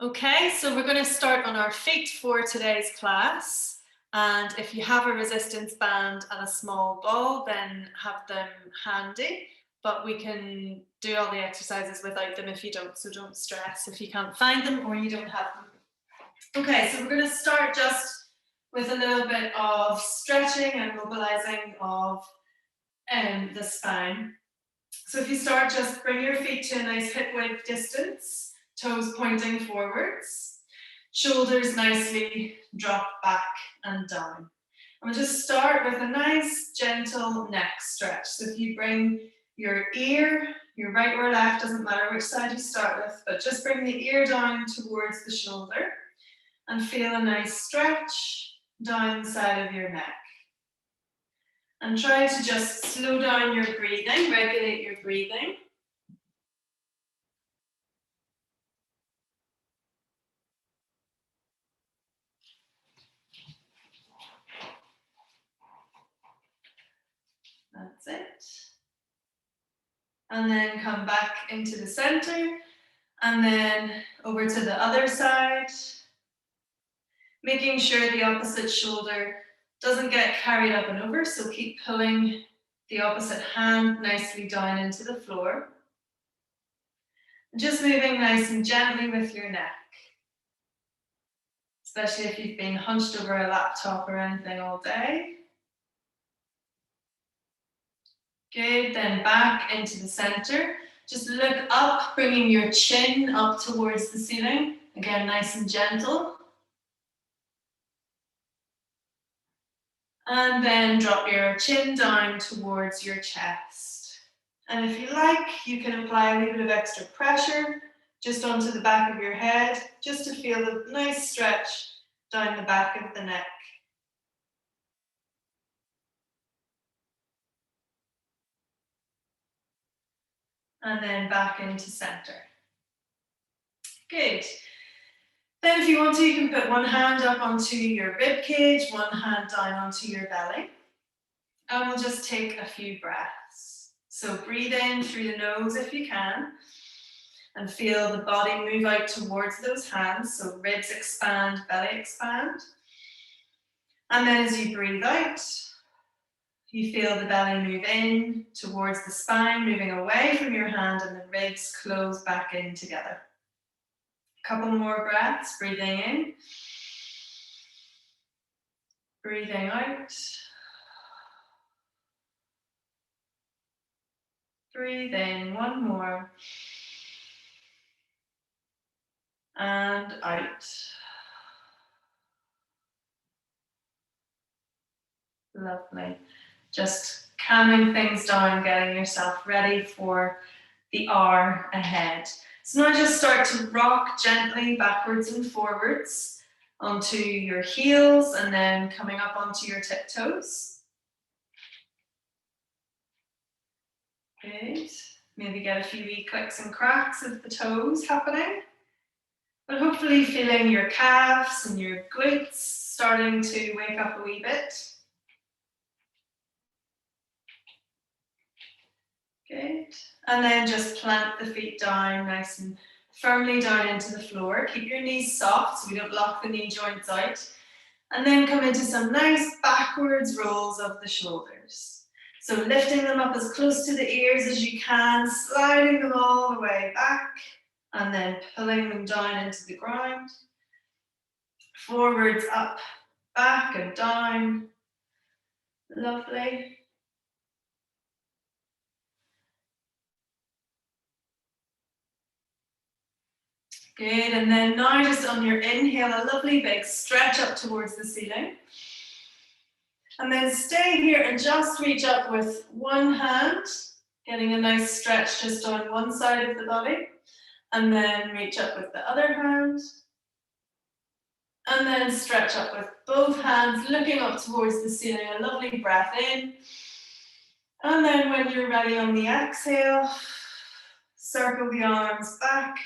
Okay, so we're going to start on our feet for today's class. And if you have a resistance band and a small ball, then have them handy. But we can do all the exercises without them if you don't, so don't stress if you can't find them or you don't have them. Okay, so we're going to start just with a little bit of stretching and mobilizing of the spine. So if you start, just bring your feet to a nice hip width distance, toes pointing forwards, shoulders nicely drop back and down. And we'll just start with a nice gentle neck stretch. So if you bring your ear, your right or left, doesn't matter which side you start with, but just bring the ear down towards the shoulder and feel a nice stretch down the side of your neck. And try to just slow down your breathing, regulate your breathing. That's it. And then come back into the center and then over to the other side. Making sure the opposite shoulder doesn't get carried up and over, so keep pulling the opposite hand nicely down into the floor. Just moving nice and gently with your neck, especially if you've been hunched over a laptop or anything all day. Good, then back into the center. Just look up, bringing your chin up towards the ceiling. Again, nice and gentle. And then drop your chin down towards your chest. And if you like, you can apply a little bit of extra pressure just onto the back of your head, just to feel a nice stretch down the back of the neck. And then back into center. Good. Then if you want to, you can put one hand up onto your rib cage, one hand down onto your belly. And we'll just take a few breaths. So breathe in through the nose if you can. And feel the body move out towards those hands. So ribs expand, belly expand. And then as you breathe out, you feel the belly move in towards the spine, moving away from your hand, and the ribs close back in together. A couple more breaths, breathing in, breathing out, breathe in, one more, and out. Lovely. Just calming things down, getting yourself ready for the hour ahead. So now just start to rock gently backwards and forwards onto your heels and then coming up onto your tiptoes. Good. Maybe get a few wee clicks and cracks of the toes happening. But hopefully feeling your calves and your glutes starting to wake up a wee bit. Good. And then just plant the feet down nice and firmly down into the floor. Keep your knees soft so we don't lock the knee joints out. And then come into some nice backwards rolls of the shoulders. So lifting them up as close to the ears as you can, sliding them all the way back, and then pulling them down into the ground. Forwards, up, back and down. Lovely. Good, and then now just on your inhale, a lovely big stretch up towards the ceiling. And then stay here and just reach up with one hand, getting a nice stretch just on one side of the body. And then reach up with the other hand. And then stretch up with both hands, looking up towards the ceiling, a lovely breath in. And then when you're ready on the exhale, circle the arms back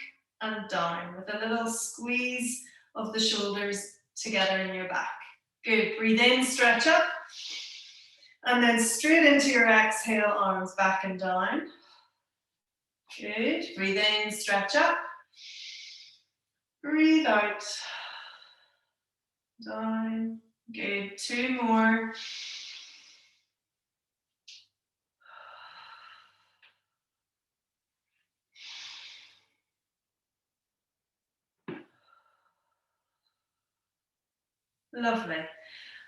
and down with a little squeeze of the shoulders together in your back. Good, breathe in, stretch up. And then straight into your exhale, arms back and down. Good, breathe in, stretch up. Breathe out. Down. Good. 2 more. Lovely.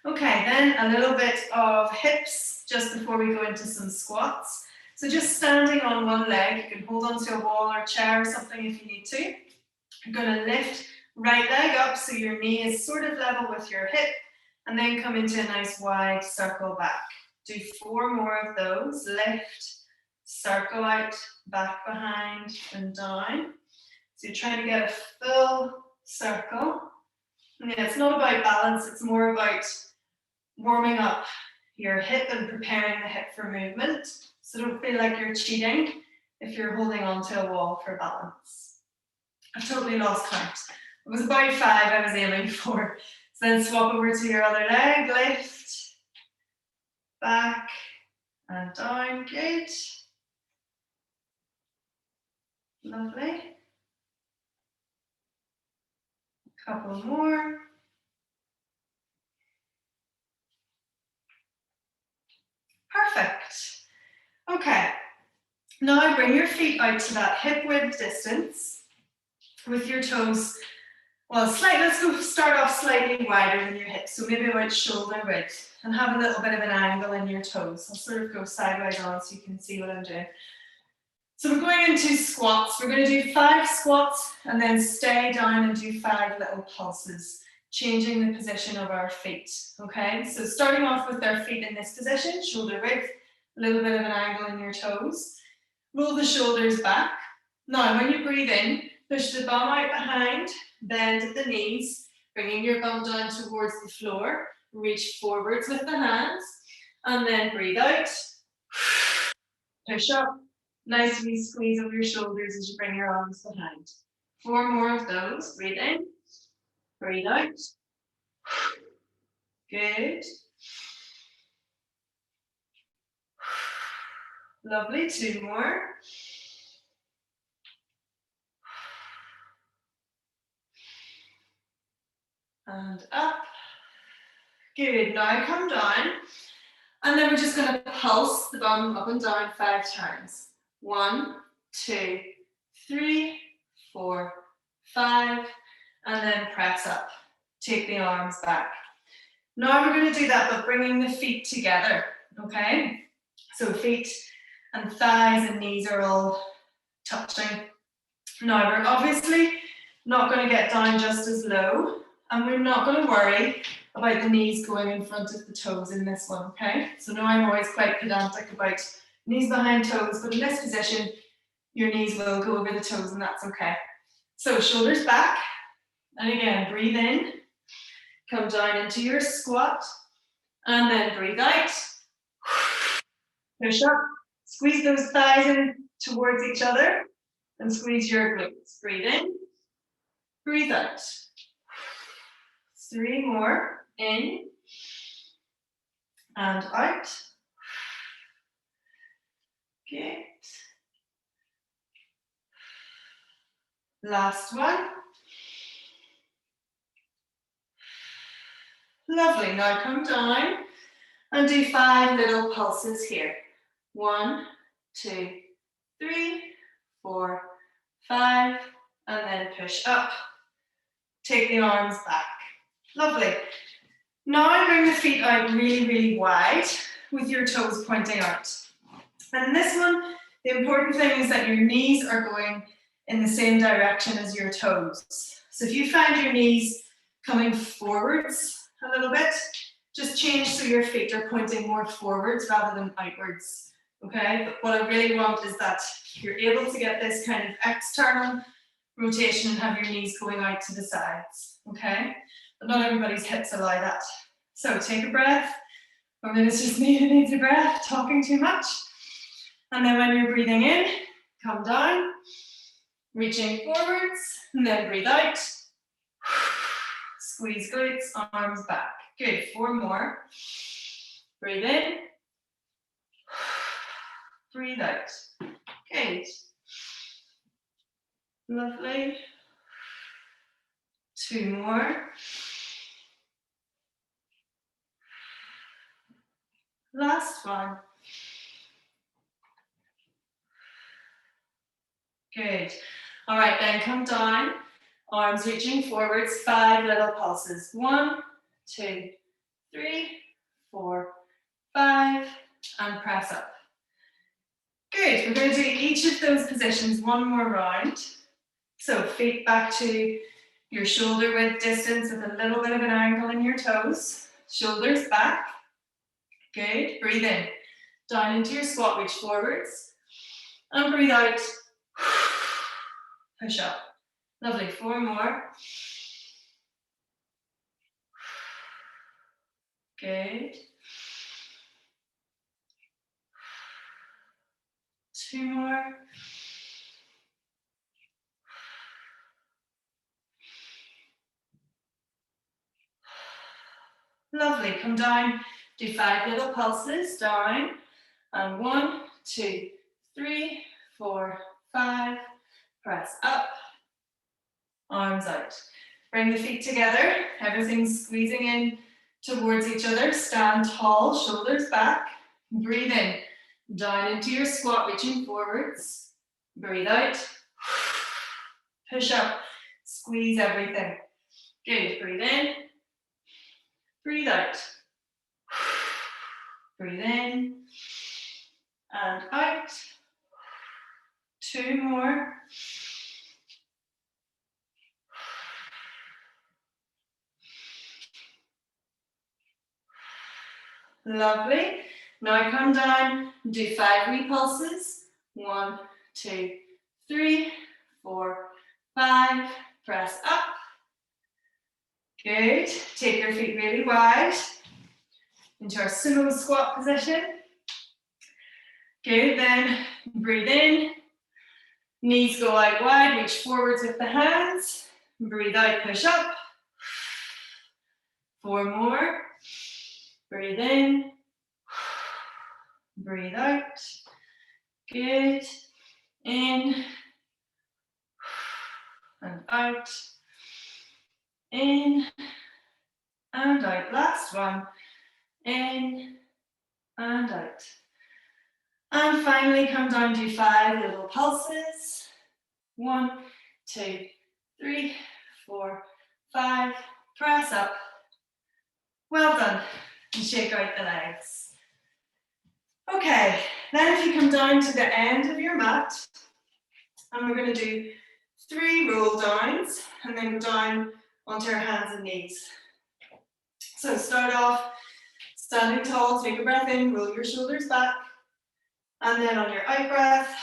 Okay, then a little bit of hips just before we go into some squats. So just standing on one leg, you can hold onto a wall or chair or something if you need to. You're going to lift right leg up so your knee is sort of level with your hip, and then come into a nice wide circle back. Do 4 more of those. Lift, circle out, back behind and down. So you're trying to get a full circle. And yeah, it's not about balance, it's more about warming up your hip and preparing the hip for movement. So don't feel like you're cheating if you're holding onto a wall for balance. I've totally lost count. It was about 5 I was aiming for. So then swap over to your other leg, lift, back and down, good. Lovely. A couple more. Perfect. Okay. Now bring your feet out to that hip width distance with your toes. Well, let's go start off slightly wider than your hips, so maybe about shoulder width, and have a little bit of an angle in your toes. I'll sort of go sideways on so you can see what I'm doing. So we're going into squats. We're going to do 5 squats and then stay down and do 5 little pulses, changing the position of our feet. Okay, so starting off with our feet in this position, shoulder width, a little bit of an angle in your toes. Roll the shoulders back. Now, when you breathe in, push the bum out behind, bend at the knees, bringing your bum down towards the floor. Reach forwards with the hands, and then breathe out. Push up. Nice wee squeeze of your shoulders as you bring your arms behind. 4 more of those. Breathe in. Breathe out. Good. Lovely. 2 more. And up. Good. Now come down. And then we're just going to pulse the bum up and down 5 times. 1, 2, 3, 4, 5. And then press up. Take the arms back. Now we're going to do that, but bringing the feet together. Okay? So feet and thighs and knees are all touching. Now we're obviously not going to get down just as low, and we're not going to worry about the knees going in front of the toes in this one, okay? So now I'm always quite pedantic about knees behind toes, but in this position, your knees will go over the toes and that's okay. So shoulders back, and again, breathe in, come down into your squat, and then breathe out. Push up, squeeze those thighs in towards each other, and squeeze your glutes. Breathe in, breathe out. 3 more, in, and out. Good. Last one. Lovely, now come down and do 5 little pulses here. 1, 2, 3, 4, 5, and then push up. Take the arms back. Lovely. Now bring the feet out really, really wide with your toes pointing out. And in this one, the important thing is that your knees are going in the same direction as your toes. So if you find your knees coming forwards a little bit, just change so your feet are pointing more forwards rather than outwards. Okay, but what I really want is that you're able to get this kind of external rotation and have your knees going out to the sides. Okay, but not everybody's hips allow that. So take a breath, or maybe it's just me who needs a breath, talking too much. And then when you're breathing in, come down, reaching forwards, and then breathe out. Squeeze glutes, arms back. Good, 4 more. Breathe in. Breathe out. Good. Lovely. 2 more. Last one. Good. All right, then come down. Arms reaching forwards, 5 little pulses. 1, 2, 3, 4, 5, and press up. Good. We're going to do each of those positions one more round. So feet back to your shoulder width distance with a little bit of an angle in your toes. Shoulders back. Good. Breathe in. Down into your squat, reach forwards. And breathe out. Push up. Lovely. 4 more. Good. 2 more. Lovely. Come down. Do 5 little pulses. Down. And 1, 2, 3, 4, 5. Press up. Arms out. Bring the feet together. Everything's squeezing in towards each other. Stand tall, shoulders back. Breathe in. Down into your squat, reaching forwards. Breathe out. Push up. Squeeze everything. Good. Breathe in. Breathe out. Breathe in. And out. 2 more. Lovely. Now come down, do 5 repulses. 1, 2, 3, 4, 5. Press up. Good. Take your feet really wide into our sumo squat position. Good. Then breathe in. Knees go out wide. Reach forwards with the hands. Breathe out. Push up. 4 more. Breathe in. Breathe out. Good. In. And out. In. And out. Last one. In. And out. And finally come down to 5 little pulses. 1, 2, 3, 4, 5. Press up. Well done. And shake out the legs. Okay, then if you come down to the end of your mat, and we're going to do 3 roll downs, and then go down onto our hands and knees. So start off standing tall, take a breath in, roll your shoulders back, and then on your out breath,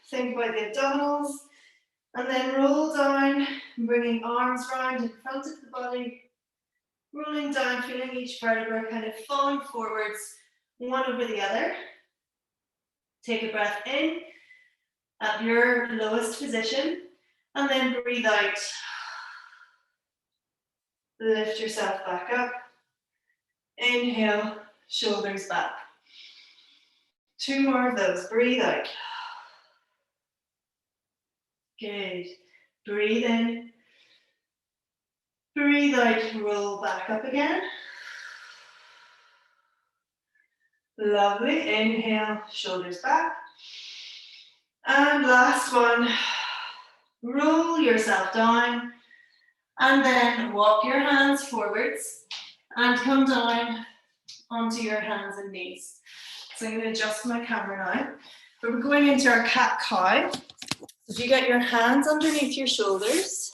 think about the abdominals, and then roll down, bringing arms round in front of the body, rolling down, feeling each vertebra kind of falling forwards, one over the other. Take a breath in at your lowest position, and then breathe out. Lift yourself back up. Inhale, shoulders back. 2 more of those. Breathe out. Good. Breathe in. Breathe out. Roll back up again. Lovely. Inhale, shoulders back. And last one. Roll yourself down. And then walk your hands forwards and come down onto your hands and knees. So I'm going to adjust my camera now. But we're going into our cat-cow. If you get your hands underneath your shoulders.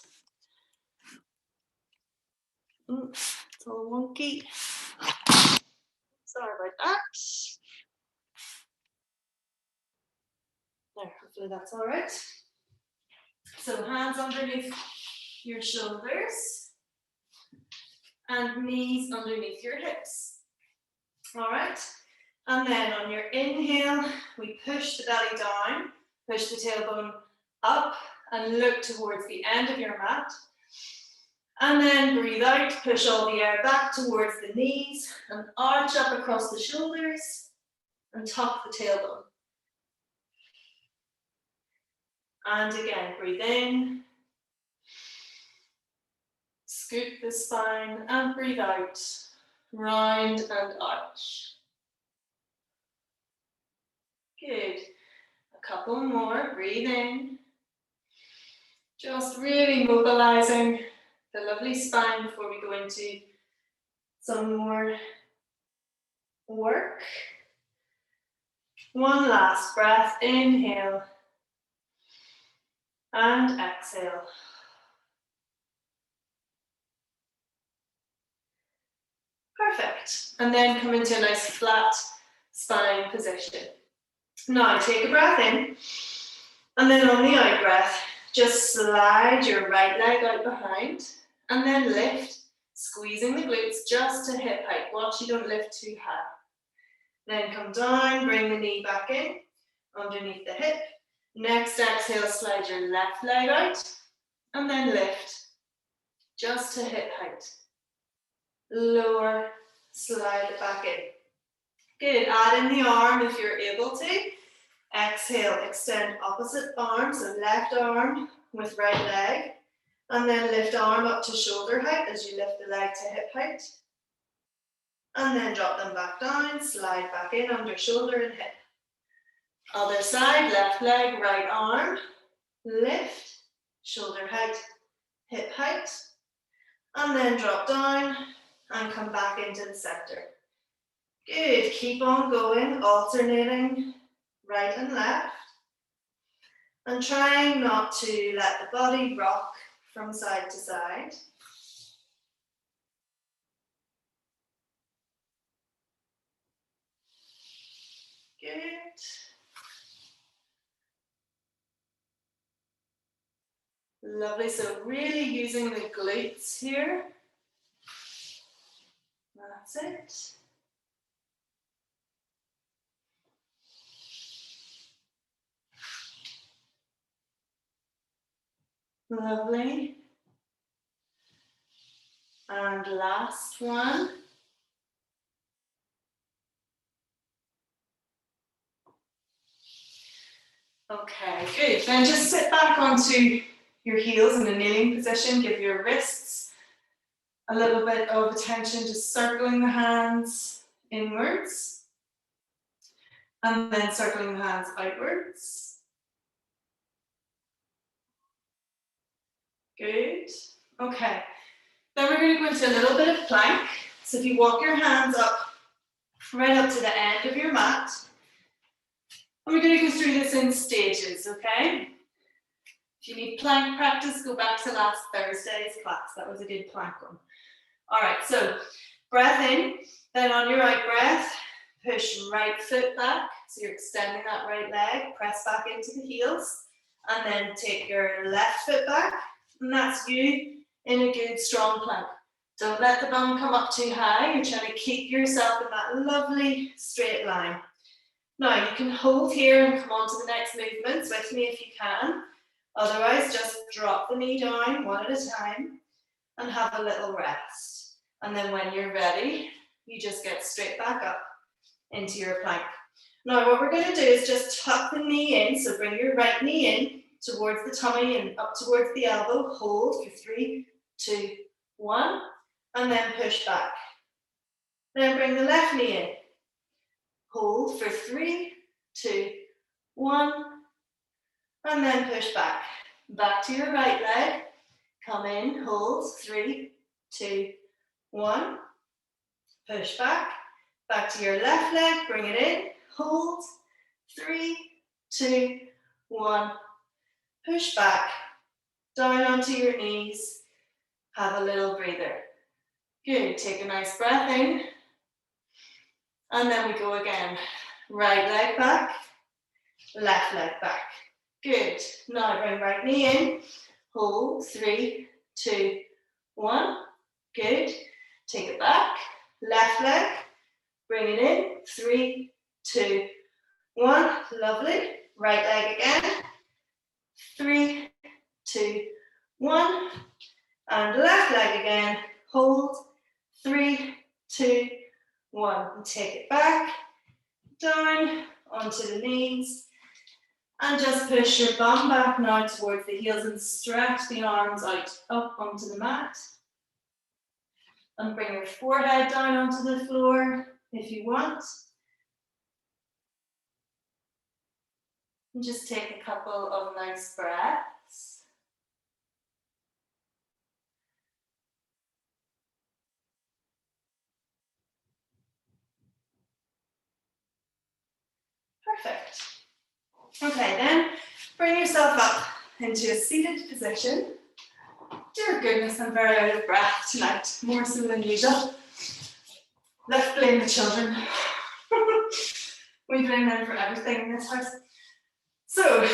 It's all wonky. Sorry about that. There, hopefully that's all right. So hands underneath your shoulders and knees underneath your hips. All right. And then on your inhale, we push the belly down, push the tailbone up and look towards the end of your mat. And then breathe out, push all the air back towards the knees and arch up across the shoulders and tuck the tailbone. And again, breathe in. Scoop the spine and breathe out. Round and arch. Good. A couple more. Breathe in. Just really mobilizing the lovely spine before we go into some more work. One last breath. Inhale and exhale. Perfect. And then come into a nice flat spine position. Now take a breath in, and then on the out breath, just slide your right leg out behind, and then lift, squeezing the glutes just to hip height. Watch you don't lift too high. Then come down, bring the knee back in, underneath the hip. Next exhale, slide your left leg out, and then lift, just to hip height. Lower, slide it back in. Good, add in the arm if you're able to. Exhale, extend opposite arm, so left arm with right leg. And then lift arm up to shoulder height as you lift the leg to hip height. And then drop them back down, slide back in under shoulder and hip. Other side, left leg, right arm. Lift, shoulder height, hip height. And then drop down and come back into the center. Good, keep on going, alternating right and left. And trying not to let the body rock from side to side. Good. Lovely, so really using the glutes here. That's it. Lovely. And last one. Okay, good. Then just sit back onto your heels in a kneeling position. Give your wrists a little bit of attention, just circling the hands inwards. And then circling the hands outwards. Good. Okay. Then we're going to go into a little bit of plank. So if you walk your hands up, right up to the end of your mat. And we're going to go through this in stages, okay? If you need plank practice, go back to last Thursday's class. That was a good plank one. All right, so breath in. Then on your right breath, push right foot back. So you're extending that right leg. Press back into the heels. And then take your left foot back. And that's you in a good strong plank. Don't let the bum come up too high. You're trying to keep yourself in that lovely straight line. Now you can hold here and come on to the next movements with me if you can. Otherwise, just drop the knee down one at a time and have a little rest. And then when you're ready, you just get straight back up into your plank. Now what we're going to do is just tuck the knee in. So bring your right knee in towards the tummy and up towards the elbow. Hold for 3, 2, 1, and then push back. Then bring the left knee in. Hold for 3, 2, 1, and then push back. Back to your right leg. Come in, hold, 3, 2, 1. Push back. Back to your left leg, bring it in. Hold, 3, 2, 1. Push back, down onto your knees, have a little breather. Good, take a nice breath in, and then we go again. Right leg back, left leg back. Good, now bring right knee in, hold, 3, 2, 1. Good, take it back, left leg, bring it in, 3, 2, 1. Lovely, right leg again. 3, 2, 1, and left leg again. Hold, 3, 2, 1, and take it back, down onto the knees, and just push your bum back now towards the heels and stretch the arms out up onto the mat. And bring your forehead down onto the floor if you want. And just take a couple of nice breaths. Perfect. Okay, then bring yourself up into a seated position. Dear goodness, I'm very out of breath tonight, more so than usual. Let's blame the children. We blame them for everything in this house. So,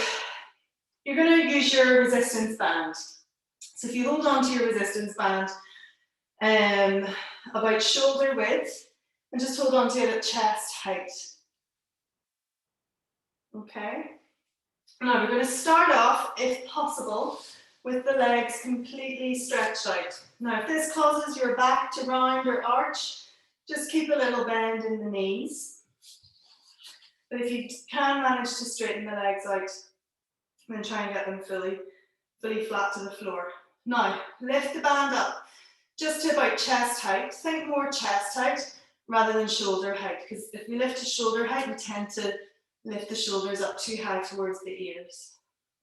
you're going to use your resistance band. So if you hold on to your resistance band about shoulder width, and just hold on to it at chest height. Okay. Now we're going to start off, if possible, with the legs completely stretched out. Now if this causes your back to round or arch, just keep a little bend in the knees. But if you can manage to straighten the legs out, then try and get them fully flat to the floor. Now, lift the band up just to about chest height. Think more chest height rather than shoulder height, because if we lift to shoulder height, we tend to lift the shoulders up too high towards the ears.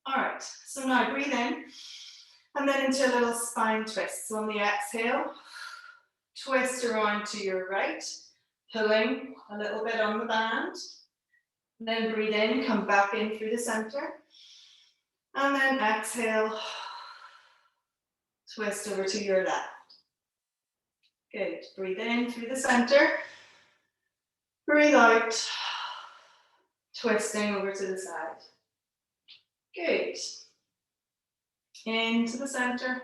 All right, so now breathe in, and then into a little spine twist. So on the exhale, twist around to your right, pulling a little bit on the band. Then breathe in, come back in through the center. And then exhale, twist over to your left. Good, breathe in through the center. Breathe out, twisting over to the side. Good. Into the center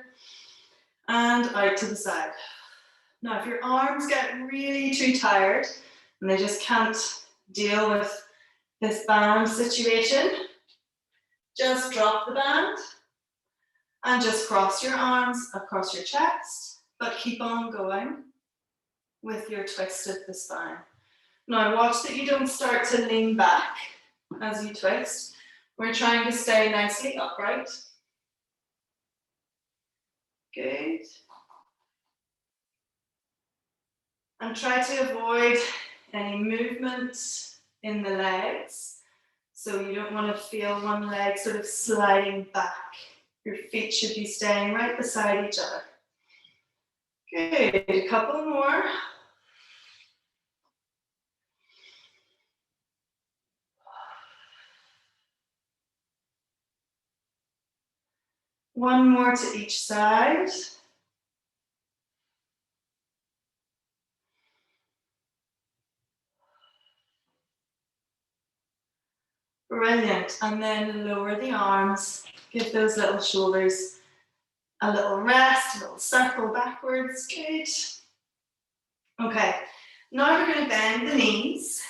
and out to the side. Now, if your arms get really too tired and they just can't deal with this band situation, just drop the band and just cross your arms across your chest, but keep on going with your twist of the spine. Now watch that you don't start to lean back as you twist. We're trying to stay nicely upright. Good. And try to avoid any movement in the legs. So you don't want to feel one leg sort of sliding back. Your feet should be staying right beside each other. Good, a couple more. One more to each side. Brilliant, and then lower the arms. Give those little shoulders a little rest, a little circle backwards. Good. Okay, now we're going to bend the knees.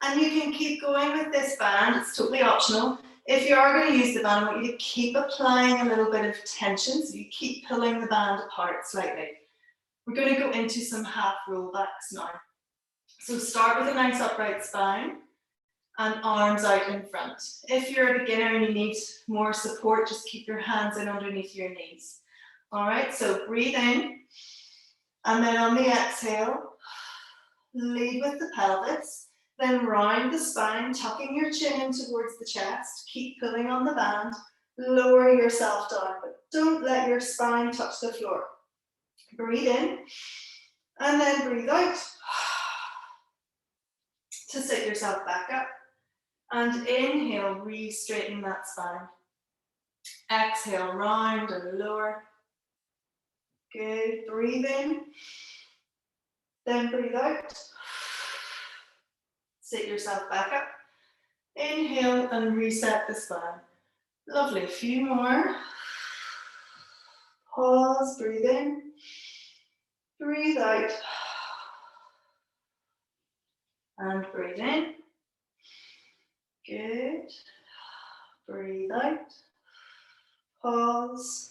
And you can keep going with this band, it's totally optional. If you are going to use the band, I want you to keep applying a little bit of tension, so you keep pulling the band apart slightly. We're going to go into some half rollbacks now. So start with a nice upright spine and arms out in front. If you're a beginner and you need more support, just keep your hands in underneath your knees. All right, so breathe in, and then on the exhale, lead with the pelvis, then round the spine, tucking your chin in towards the chest, keep pulling on the band, lower yourself down, but don't let your spine touch the floor. Breathe in, and then breathe out to sit yourself back up. And inhale, re-straighten that spine. Exhale, round and lower. Good, breathe in. Then breathe out. Sit yourself back up. Inhale and reset the spine. Lovely, a few more. Pause, breathe in. Breathe out. And breathe in. Good. Breathe out. Pause.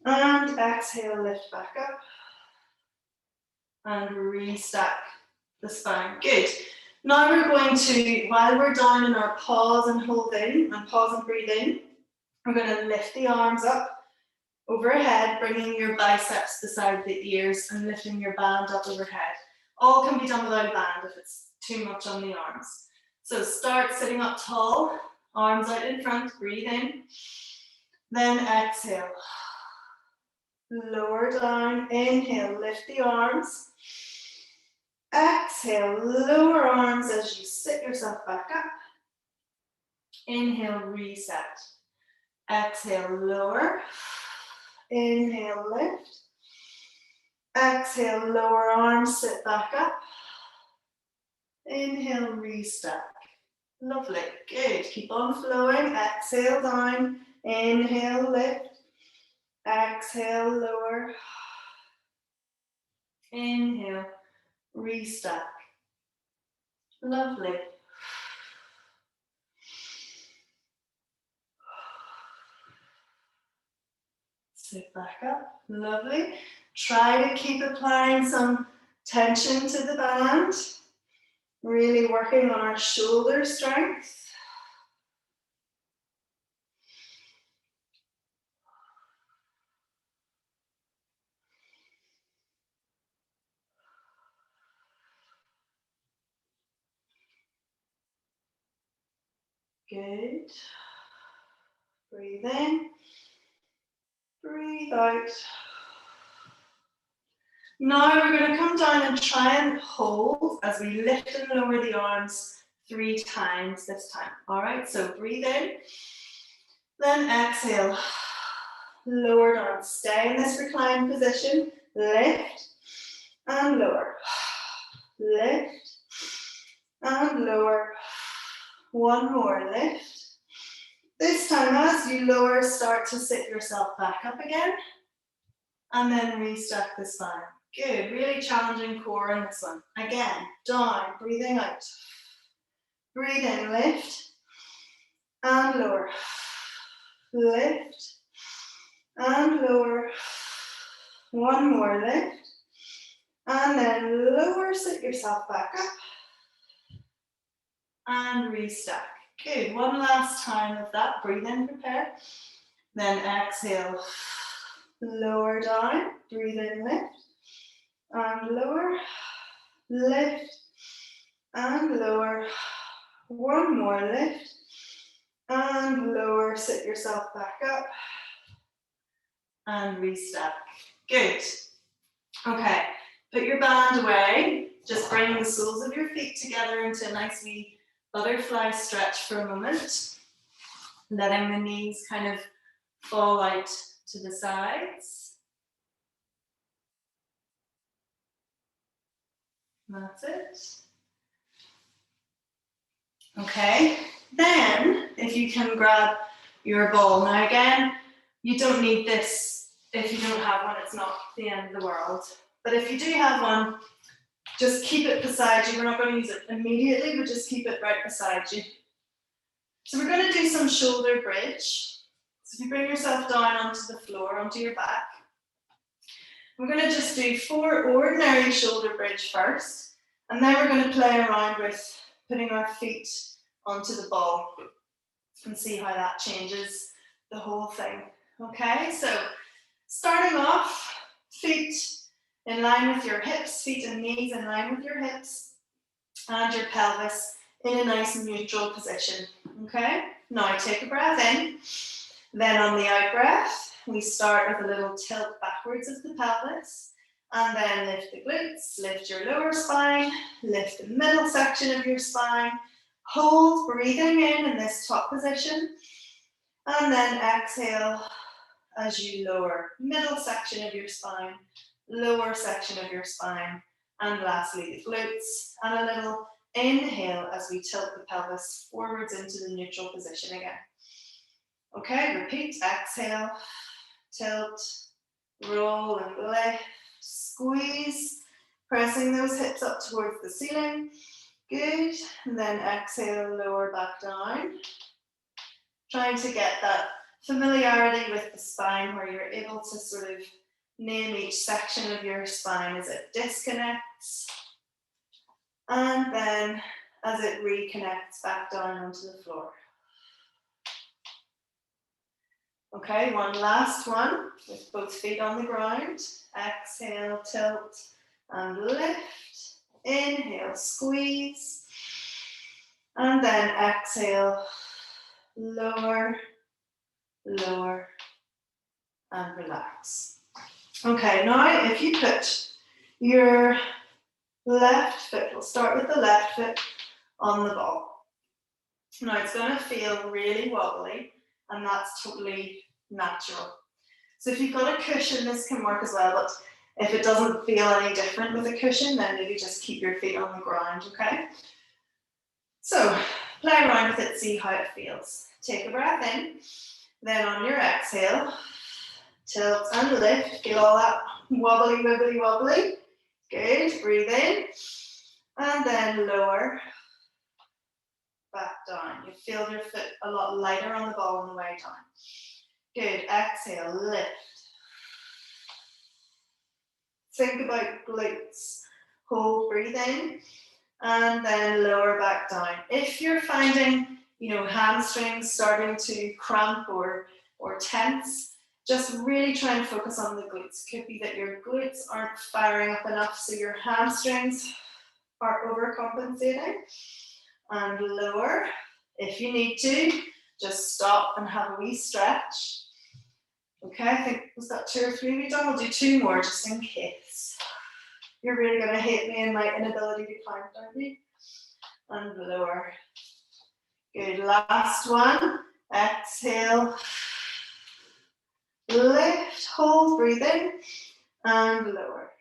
And exhale, lift back up. And restack the spine. Good. Now we're going to, while we're down in our pause and hold in, and pause and breathe in, we're going to lift the arms up Overhead, bringing your biceps beside the ears and lifting your band up overhead. All can be done without a band if it's too much on the arms. So start sitting up tall, arms out in front, breathe in. Then exhale. Lower down, inhale, lift the arms. Exhale, lower arms as you sit yourself back up. Inhale, reset. Exhale, lower. Inhale, lift. Exhale, lower arms, sit back up. Inhale, restack. Lovely, good. Keep on flowing. Exhale, down. Inhale, lift. Exhale, lower. Inhale, restack. Lovely. Sit back up. Lovely. Try to keep applying some tension to the band. Really working on our shoulder strength. Good. Breathe in. Breathe out. Now we're going to come down and try and hold as we lift and lower the arms 3 times this time. All right, so breathe in. Then exhale. Lower down. Stay in this reclined position. Lift and lower. Lift and lower. One more lift. This time as you lower, start to sit yourself back up again. And then restack the spine. Good, really challenging core in this one. Again, down, breathing out. Breathe in, lift and lower. Lift and lower. One more lift. And then lower, sit yourself back up. And restack. Good, one last time of that. Breathe in, prepare. Then exhale. Lower down. Breathe in, lift. And lower. Lift. And lower. One more lift. And lower. Sit yourself back up. And restack. Good. Okay. Put your band away. Just bring the soles of your feet together into a nice wee butterfly stretch for a moment, letting the knees kind of fall out to the sides. That's it. Okay, then if you can grab your ball. Now again, you don't need this if you don't have one, it's not the end of the world. But if you do have one, just keep it beside you. We're not going to use it immediately, but just keep it right beside you. So we're going to do some shoulder bridge. So if you bring yourself down onto the floor, onto your back, we're going to just do 4 ordinary shoulder bridge first, and then we're going to play around with putting our feet onto the ball and see how that changes the whole thing. Okay, so starting off, feet in line with your hips, feet and knees in line with your hips, and your pelvis in a nice neutral position. Okay, now take a breath in. Then on the out breath, we start with a little tilt backwards of the pelvis, and then lift the glutes, lift your lower spine, lift the middle section of your spine, hold, breathing in this top position, and then exhale as you lower middle section of your spine, lower section of your spine, and lastly the glutes, and a little inhale as we tilt the pelvis forwards into the neutral position again. Okay, repeat, exhale, tilt, roll and lift, squeeze, pressing those hips up towards the ceiling. Good, and then exhale, lower back down. Trying to get that familiarity with the spine where you're able to sort of name each section of your spine as it disconnects, and then as it reconnects back down onto the floor. Okay, one last one with both feet on the ground. Exhale, tilt and lift. Inhale, squeeze. And then exhale, lower, lower, and relax. Okay, now if you put your left foot, we'll start with the left foot on the ball. Now it's going to feel really wobbly, and that's totally natural. So if you've got a cushion, this can work as well, but if it doesn't feel any different with a cushion, then maybe just keep your feet on the ground, okay? So play around with it, see how it feels. Take a breath in, then on your exhale, tilt and lift, feel all that wobbly, wibbly, wobbly. Good, breathe in, and then lower, back down. You feel your foot a lot lighter on the ball on the way down. Good, exhale, lift. Think about glutes. Hold, breathe in, and then lower back down. If you're finding, hamstrings starting to cramp or tense, just really try and focus on the glutes. Could be that your glutes aren't firing up enough, so your hamstrings are overcompensating. And lower. If you need to, just stop and have a wee stretch. Okay, I think, was that 2 or 3 we done? We'll do 2 more just in case. You're really going to hate me and my inability to count, aren't you? And lower. Good, last one. Exhale. Lift, hold, breathe in, and lower.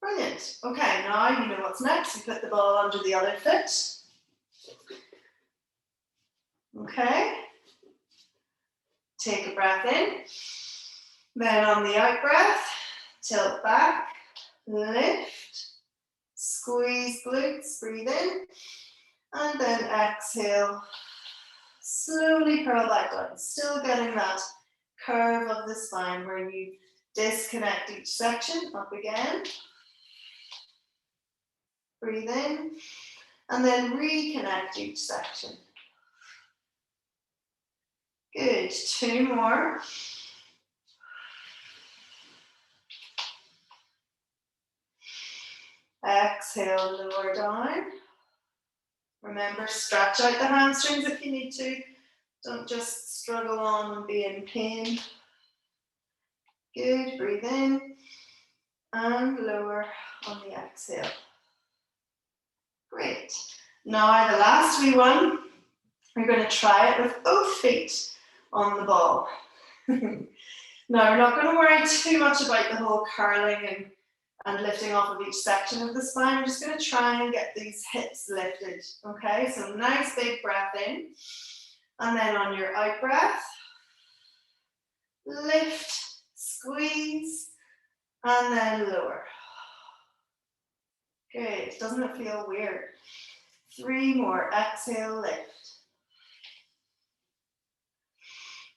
Brilliant. Okay, now you know what's next. You put the ball under the other foot. Okay. Take a breath in. Then on the out breath, tilt back, lift, squeeze glutes, breathe in, and then exhale. Slowly curl back down. Still getting that curve of the spine where you disconnect each section. Up again. Breathe in, and then reconnect each section. Good, 2 more. Exhale, lower down. Remember, stretch out the hamstrings if you need to. Don't just struggle on and be in pain. Good, breathe in, and lower on the exhale. Great. Now the last wee one, we're going to try it with both feet on the ball. Now we're not going to worry too much about the whole curling and lifting off of each section of the spine. We're just going to try and get these hips lifted. Okay, so nice big breath in. And then on your out breath, lift, squeeze, and then lower. Good, doesn't it feel weird? 3 more, exhale, lift.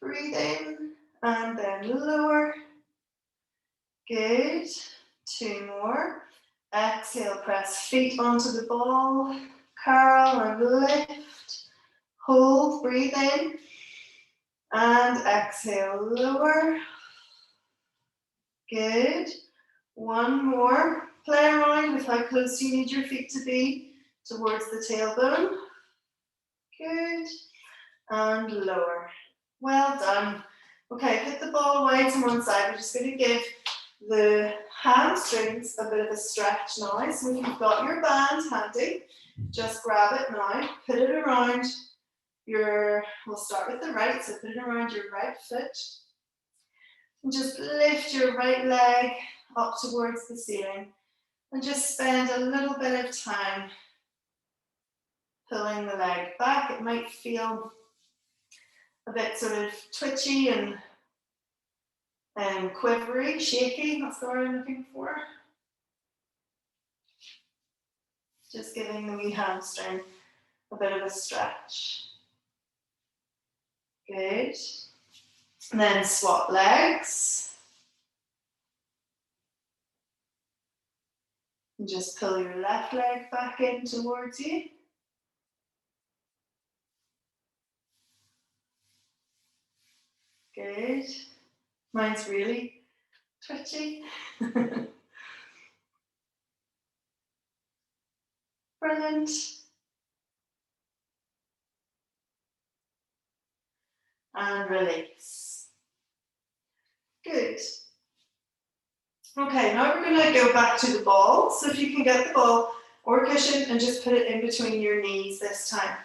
Breathe in, and then lower. Good, 2 more. Exhale, press feet onto the ball, curl and lift. Hold, breathe in, and exhale, lower. Good, 1 more. Play around with how close you need your feet to be towards the tailbone. Good, and lower. Well done. Okay, put the ball wide to one side. We're just going to give the hamstrings a bit of a stretch now. So if you've got your band handy, just grab it now, put it around we'll start with the right, so put it around your right foot. And just lift your right leg up towards the ceiling. And just spend a little bit of time pulling the leg back. It might feel a bit sort of twitchy and quivery, shaky, that's the word I'm looking for. Just giving the wee hamstring a bit of a stretch. Good. And then swap legs. And just pull your left leg back in towards you. Good. Mine's really twitchy. Brilliant. And release. Good. Okay, now we're going to go back to the ball. So if you can get the ball or cushion and just put it in between your knees this time.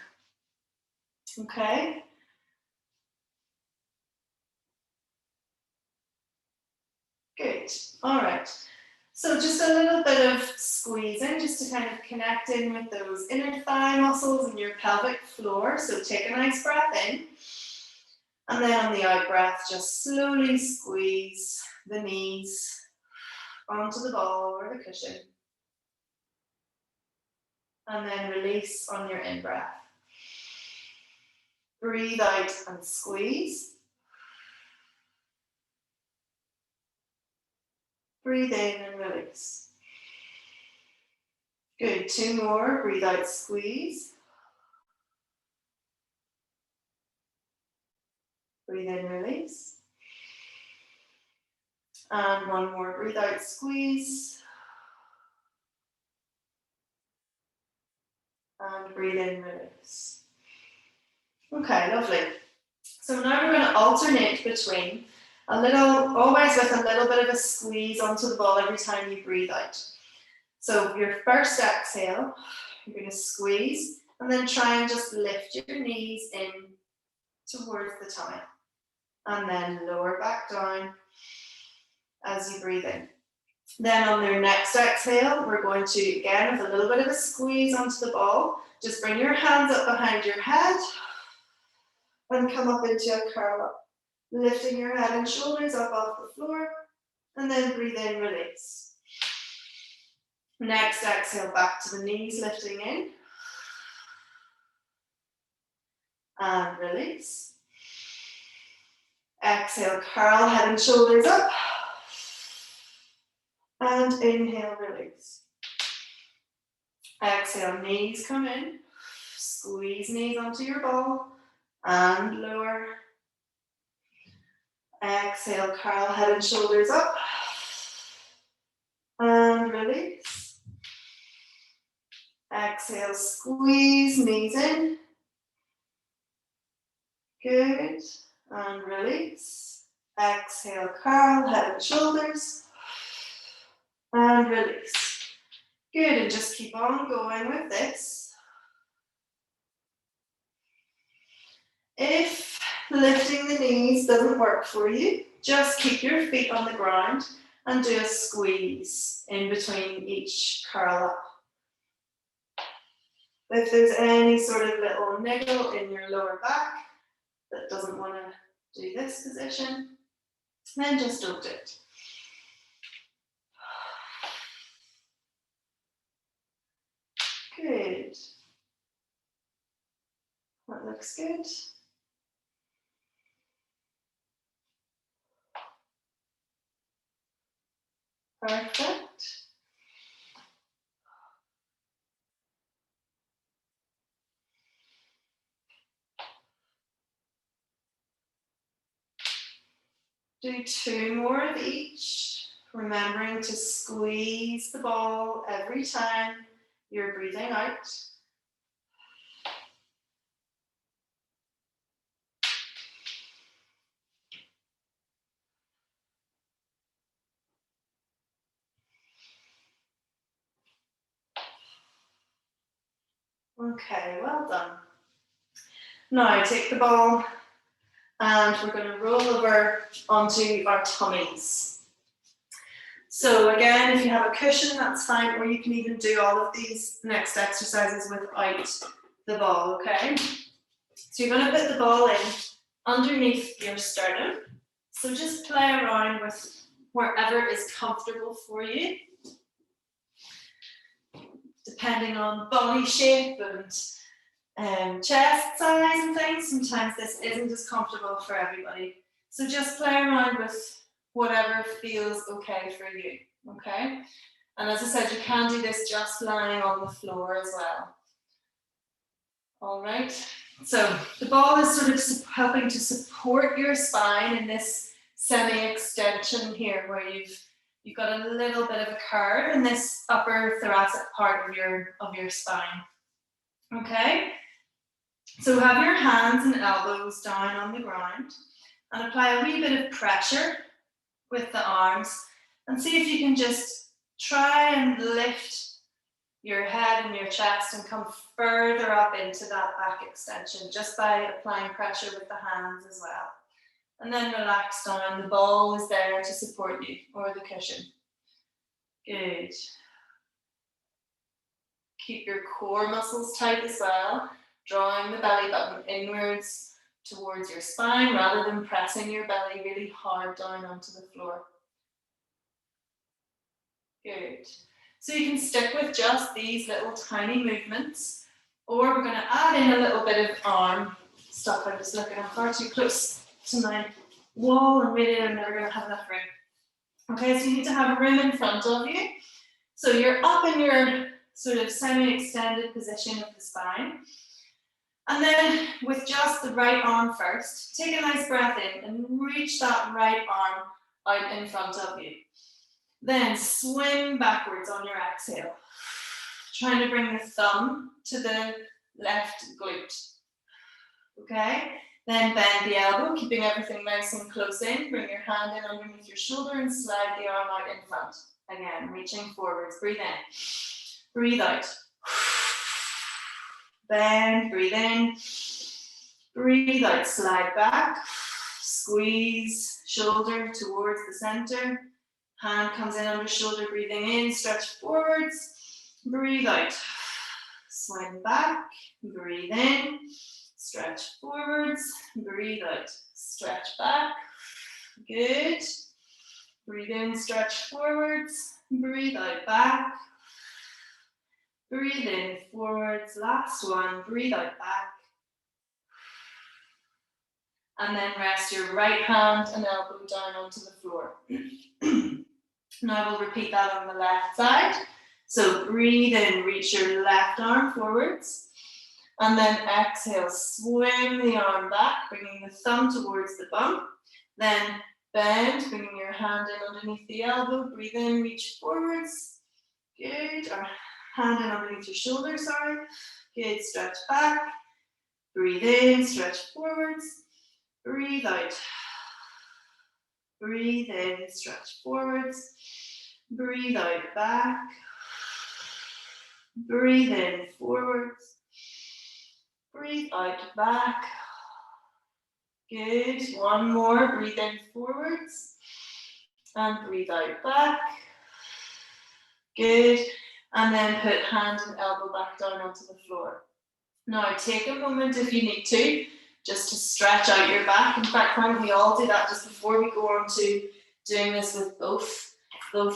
Okay. Good. All right. So just a little bit of squeezing just to kind of connect in with those inner thigh muscles and your pelvic floor. So take a nice breath in. And then on the out breath, just slowly squeeze the knees onto the ball or the cushion. And then release on your in breath. Breathe out and squeeze. Breathe in and release. Good, 2 more. Breathe out, squeeze. Breathe in, release. And 1 more. Breathe out, squeeze. And breathe in, release. Okay, lovely. So now we're going to alternate between always with a little bit of a squeeze onto the ball every time you breathe out. So your first exhale, you're going to squeeze and then try and just lift your knees in towards the tummy. And then lower back down as you breathe in. Then on your next exhale, we're going to, again, with a little bit of a squeeze onto the ball, just bring your hands up behind your head and come up into a curl up, lifting your head and shoulders up off the floor, and then breathe in, release. Next exhale, back to the knees, lifting in, and release. Exhale, curl head and shoulders up, and inhale, release. Exhale, knees come in, squeeze knees onto your ball, and lower. Exhale, curl head and shoulders up, and release. Exhale, squeeze knees in. Good, and release. Exhale, curl head and shoulders, and release. Good, and just keep on going with this. If lifting the knees doesn't work for you, just keep your feet on the ground and do a squeeze in between each curl up. If there's any sort of little niggle in your lower back that doesn't want to do this position, then just don't do it. Good. That looks good. Perfect. Do 2 more of each, remembering to squeeze the ball every time you're breathing out. Okay, well done. Now take the ball and we're going to roll over onto our tummies. So again, if you have a cushion, that's fine, or you can even do all of these next exercises without the ball, okay? So you're going to put the ball in underneath your sternum. So just play around with wherever is comfortable for you, depending on body shape and chest size and things. Sometimes this isn't as comfortable for everybody. So just play around with whatever feels okay for you, okay? And as I said, you can do this just lying on the floor as well. All right, So the ball is sort of helping to support your spine in this semi-extension here, where you've got a little bit of a curve in this upper thoracic part of your spine. Okay, so have your hands and elbows down on the ground and apply a wee bit of pressure with the arms and see if you can just try and lift your head and your chest and come further up into that back extension just by applying pressure with the hands as well. And then relax down. The ball is there to support you, or the cushion. Good. Keep your core muscles tight as well, drawing the belly button inwards towards your spine rather than pressing your belly really hard down onto the floor. Good. So you can stick with just these little tiny movements, or we're going to add in a little bit of arm stuff. I'm just looking, I'm far too close to my wall and really I'm never going to have enough room. Okay, so you need to have room in front of you. So you're up in your sort of semi-extended position of the spine. And then with just the right arm first, take a nice breath in and reach that right arm out in front of you. Then swing backwards on your exhale, trying to bring the thumb to the left glute. Okay, then bend the elbow, keeping everything nice and close in. Bring your hand in underneath your shoulder and slide the arm out in front. Again, reaching forwards. Breathe in, breathe out. Bend, breathe in, breathe out, slide back, squeeze shoulder towards the center. Hand comes in under shoulder, breathing in, stretch forwards, breathe out, swing back, breathe in, stretch forwards, breathe out, stretch back, good, breathe in, stretch forwards, breathe out, back, breathe in, forwards, last one, breathe out, back, and then rest your right hand and elbow down onto the floor. Now we'll repeat that on the left side. So breathe in, reach your left arm forwards. And then exhale, swing the arm back, bringing the thumb towards the bum. Then bend, bringing your hand in underneath the elbow. Breathe in, reach forwards. Good. Or hand in underneath your shoulder, sorry. Good, stretch back. Breathe in, stretch forwards. Breathe out. Breathe in, stretch forwards. Breathe out, back. Breathe in, forwards. Breathe out, back. Good. One more. Breathe in, forwards. And breathe out, back. Good. And then put hand and elbow back down onto the floor. Now take a moment if you need to, just to stretch out your back. In fact, why don't we all do that just before we go on to doing this with both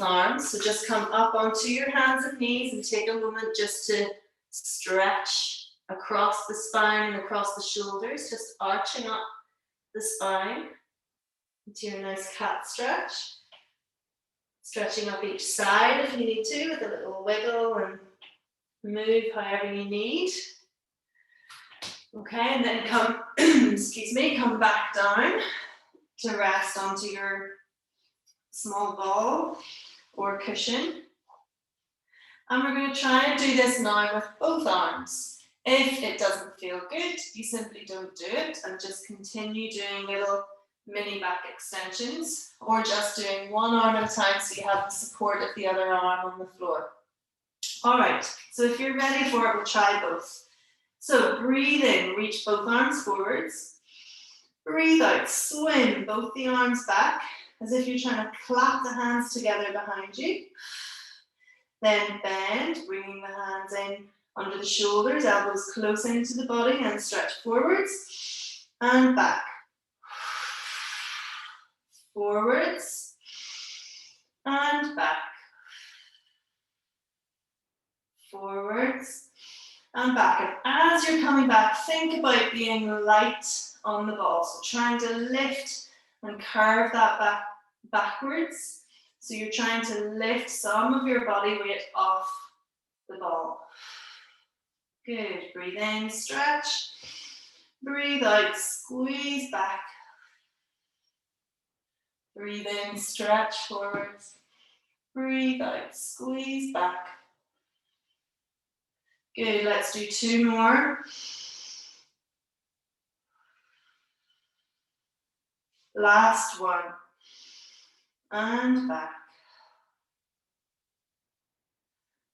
arms. So just come up onto your hands and knees and take a moment just to stretch across the spine and across the shoulders, just arching up the spine into your nice cat stretch. Stretching up each side if you need to, with a little wiggle and move however you need. Okay, and then come, come back down to rest onto your small ball or cushion. And we're going to try and do this now with both arms. If it doesn't feel good, you simply don't do it and just continue doing little mini back extensions, or just doing one arm at a time so you have the support of the other arm on the floor. All right, so if you're ready for it, we'll try both. So breathe in, reach both arms forwards. Breathe out, swing both the arms back as if you're trying to clap the hands together behind you. Then bend, bringing the hands in under the shoulders, elbows close into the body, and stretch forwards and back. Forwards and back. Forwards and back. And as you're coming back, think about being light on the ball. So trying to lift and curve that backwards. So you're trying to lift some of your body weight off the ball. Good. Breathe in, stretch. Breathe out, squeeze back. Breathe in, stretch forwards. Breathe out, squeeze back. Good, let's do 2 more. Last one. And back.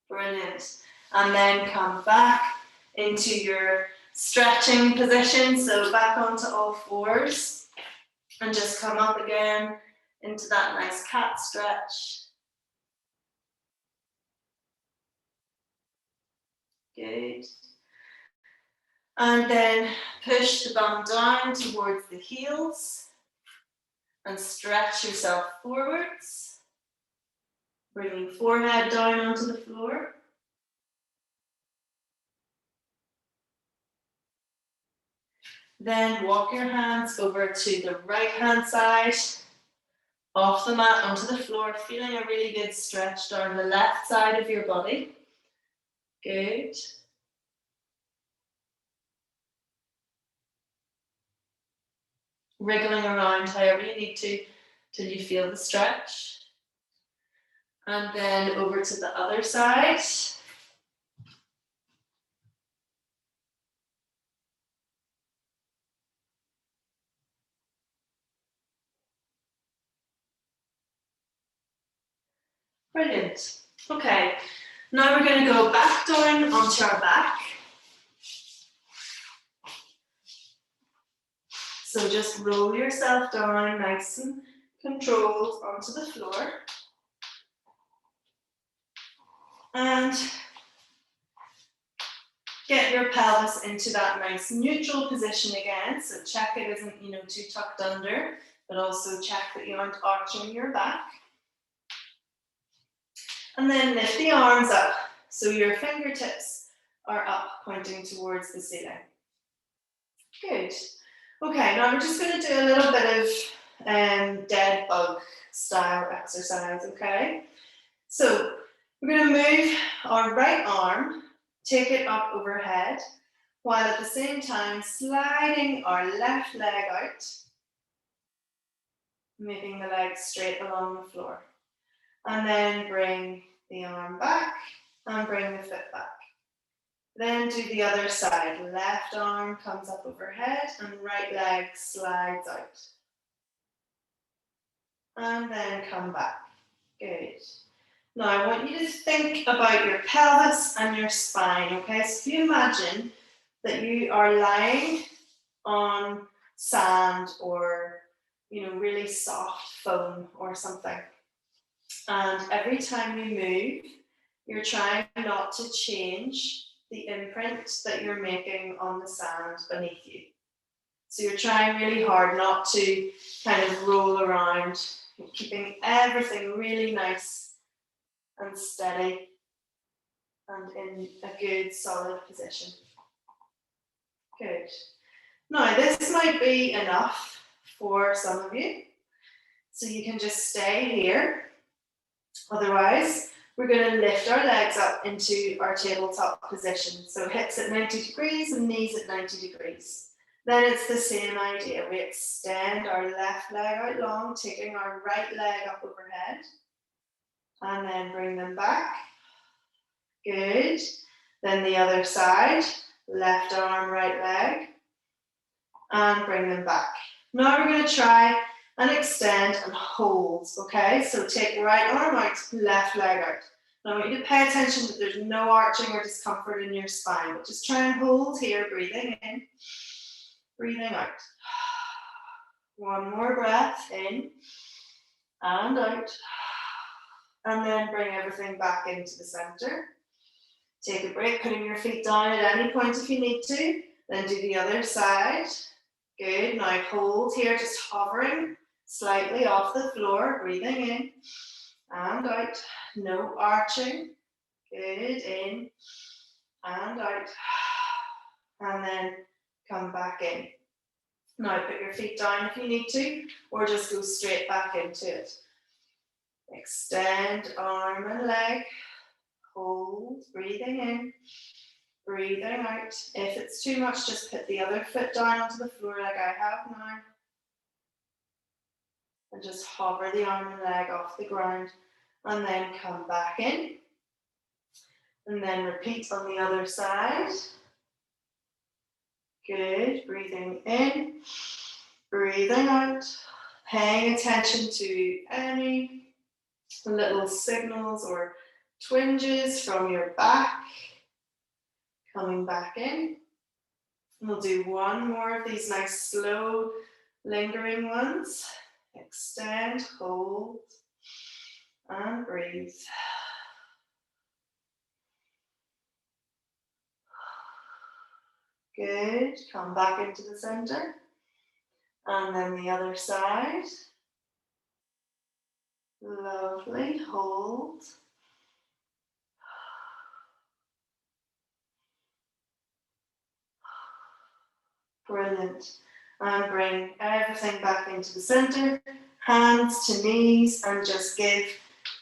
Brilliant. And then come back into your stretching position. So back onto all fours. And just come up again into that nice cat stretch. Good. And then push the bum down towards the heels and stretch yourself forwards. Bringing forehead down onto the floor. Then walk your hands over to the right hand side, off the mat onto the floor, feeling a really good stretch down the left side of your body. Good. Wriggling around however you need to till you feel the stretch. And then over to the other side. Brilliant. Okay, now we're going to go back down onto our back. So just roll yourself down nice and controlled onto the floor. And get your pelvis into that nice neutral position again. So check it isn't, too tucked under, but also check that you aren't arching your back. And then lift the arms up. So your fingertips are up, pointing towards the ceiling. Good. Okay, now we're just going to do a little bit of dead bug style exercise, okay? So we're going to move our right arm, take it up overhead, while at the same time sliding our left leg out, moving the leg straight along the floor. And then bring the arm back and bring the foot back. Then do the other side. Left arm comes up overhead and right leg slides out. And then come back. Good. Now I want you to think about your pelvis and your spine, okay? So if you imagine that you are lying on sand or, really soft foam or something. And every time you move, you're trying not to change the imprint that you're making on the sand beneath you. So you're trying really hard not to kind of roll around, keeping everything really nice and steady and in a good solid position. Good. Now this might be enough for some of you, so you can just stay here. Otherwise, we're going to lift our legs up into our tabletop position. So hips at 90 degrees and knees at 90 degrees. Then it's the same idea. We extend our left leg out long, taking our right leg up overhead. And then bring them back. Good. Then the other side, left arm, right leg. And bring them back. Now we're going to try and extend and hold, okay? So take right arm out, left leg out. Now I want you to pay attention that there's no arching or discomfort in your spine, but just try and hold here, breathing in, breathing out. One more breath in and out. And then bring everything back into the center. Take a break, putting your feet down at any point if you need to. Then do the other side. Good, now hold here, just hovering slightly off the floor, breathing in and out, no arching. Good, in and out, and then come back in. Now put your feet down if you need to, or just go straight back into it. Extend arm and leg, hold, breathing in, Breathing out. If it's too much, just put the other foot down onto the floor like I have now. And just hover the arm and leg off the ground. And then come back in. And then repeat on the other side. Good. Breathing in. Breathing out. Paying attention to any little signals or twinges from your back. Coming back in. We'll do one more of these nice slow lingering ones. Extend, hold, and breathe. Good. Come back into the center. And then the other side. Lovely. Hold. Brilliant. And bring everything back into the center. Hands to knees, and just give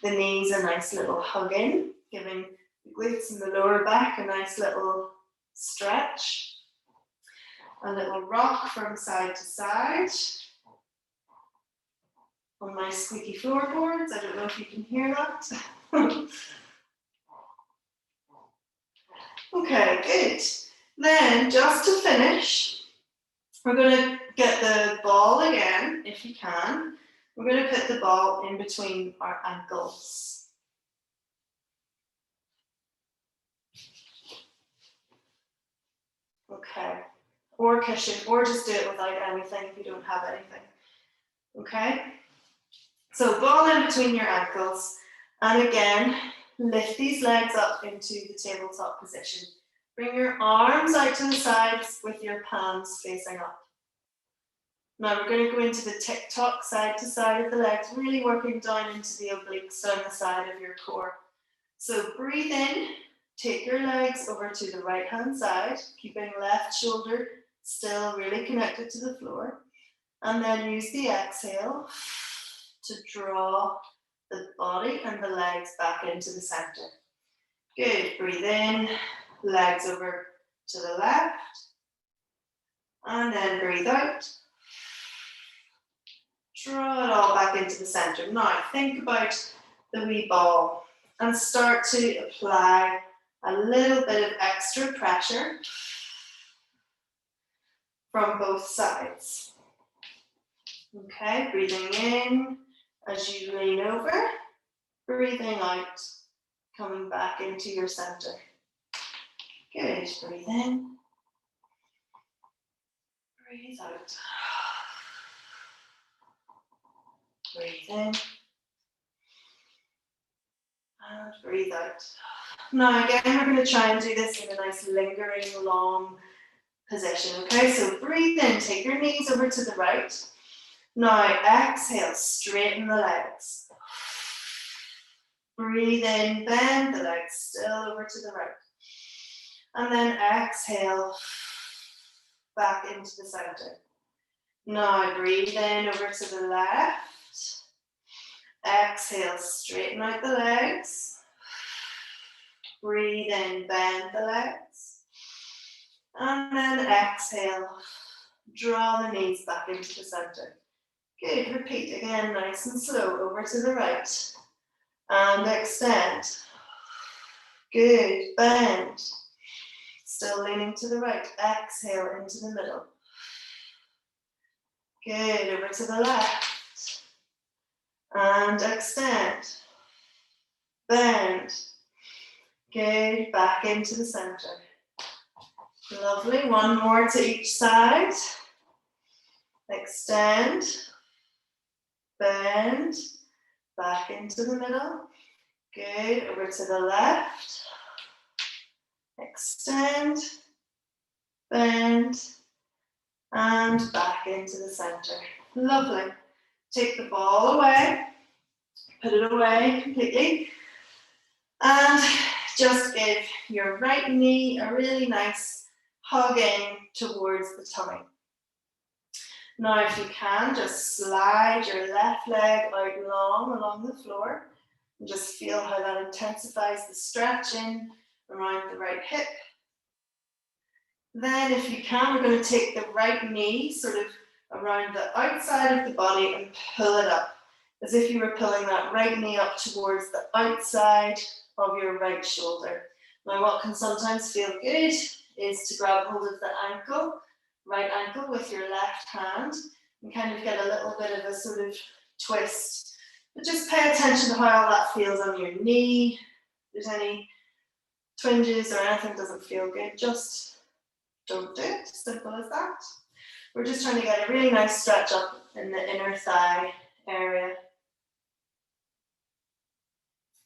the knees a nice little hug in, giving the glutes and the lower back a nice little stretch. A little rock from side to side. On my squeaky floorboards, I don't know if you can hear that. Okay, good. Then, just to finish, we're going to get the ball again, if you can. We're going to put the ball in between our ankles. Okay. Or cushion, or just do it without anything if you don't have anything. Okay? So ball in between your ankles. And again, lift these legs up into the tabletop position. Bring your arms out to the sides with your palms facing up. Now we're going to go into the tick-tock side to side of the legs, really working down into the obliques down the side of your core. So breathe in, take your legs over to the right-hand side, keeping left shoulder still really connected to the floor. And then use the exhale to draw the body and the legs back into the center. Good, breathe in, legs over to the left. And then breathe out. Draw it all back into the center. Now think about the wee ball and start to apply a little bit of extra pressure from both sides. Okay, breathing in as you lean over, breathing out, coming back into your center. Good, breathe in, breathe out. Breathe in, and breathe out. Now again, we're going to try and do this in a nice lingering long position. Okay, so breathe in, take your knees over to the right. Now exhale, straighten the legs. Breathe in, bend the legs still over to the right. And then exhale, back into the center. Now breathe in over to the left. Exhale, straighten out the legs. Breathe in, bend the legs. And then exhale, draw the knees back into the center. Good, repeat again, nice and slow, over to the right. And extend. Good, bend. Still leaning to the right. Exhale into the middle. Good, over to the left. And extend. Bend. Good, back into the center. Lovely, one more to each side. Extend. Bend. Back into the middle. Good, over to the left. Extend. Bend. And back into the center. Lovely. Take the ball away. Put it away completely. And just give your right knee a really nice hug in towards the tummy. Now if you can, just slide your left leg out long along the floor and just feel how that intensifies the stretching around the right hip. Then if you can, we're going to take the right knee sort of around the outside of the body and pull it up, as if you were pulling that right knee up towards the outside of your right shoulder. Now what can sometimes feel good is to grab hold of the ankle, right ankle with your left hand, and kind of get a little bit of a sort of twist. But just pay attention to how that feels on your knee. If there's any twinges or anything that doesn't feel good, just don't do it. Simple as that. We're just trying to get a really nice stretch up in the inner thigh area.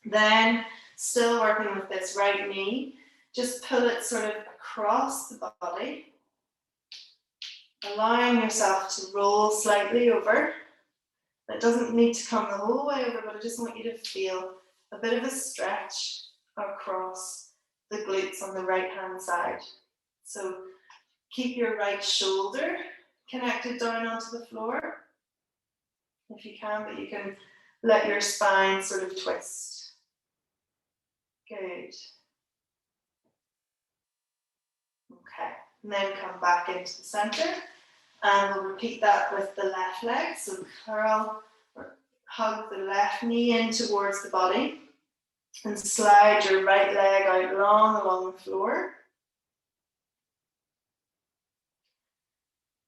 Then, still working with this right knee, just pull it sort of across the body, allowing yourself to roll slightly over. It doesn't need to come the whole way over, but I just want you to feel a bit of a stretch across the glutes on the right hand side. So keep your right shoulder connected down onto the floor, if you can, but you can let your spine sort of twist. Good. Okay, and then come back into the center, and we'll repeat that with the left leg. So curl or hug the left knee in towards the body, and slide your right leg out long along the floor.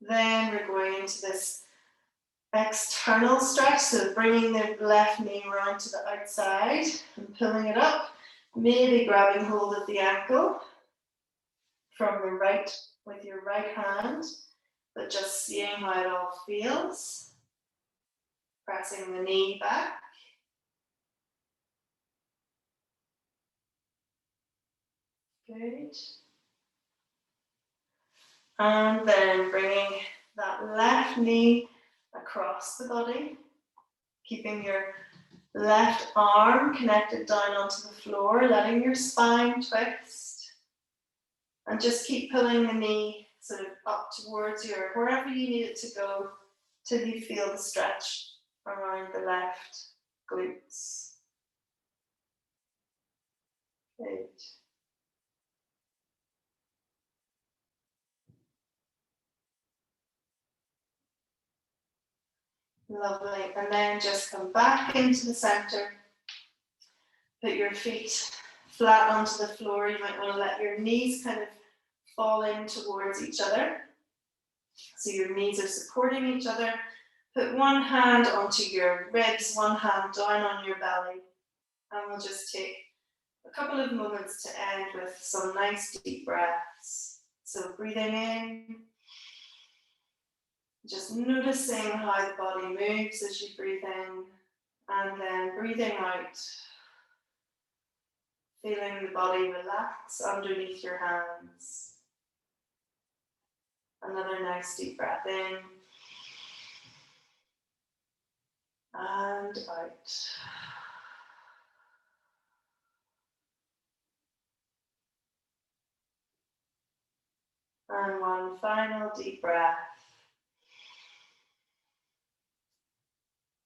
Then we're going into this external stretch, so bringing the left knee around to the outside and pulling it up, maybe grabbing hold of the ankle from the right with your right hand, but just seeing how it all feels. Pressing the knee back. Good. And then bringing that left knee across the body, keeping your left arm connected down onto the floor, letting your spine twist, and just keep pulling the knee sort of up towards your, wherever you need it to go, till you feel the stretch around the left glutes. Good. Lovely, and then just come back into the center. Put your feet flat onto the floor. You might want to let your knees kind of fall in towards each other. So your knees are supporting each other. Put one hand onto your ribs, one hand down on your belly. And we'll just take a couple of moments to end with some nice deep breaths. So breathing in. Just noticing how the body moves as you breathe in, and then breathing out, feeling the body relax underneath your hands. Another nice deep breath in and out. And one final deep breath.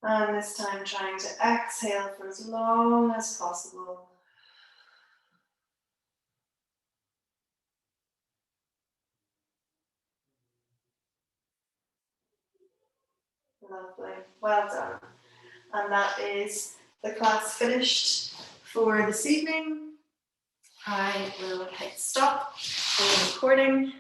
And this time trying to exhale for as long as possible. Lovely, well done. And that is the class finished for this evening. I will hit stop on the recording.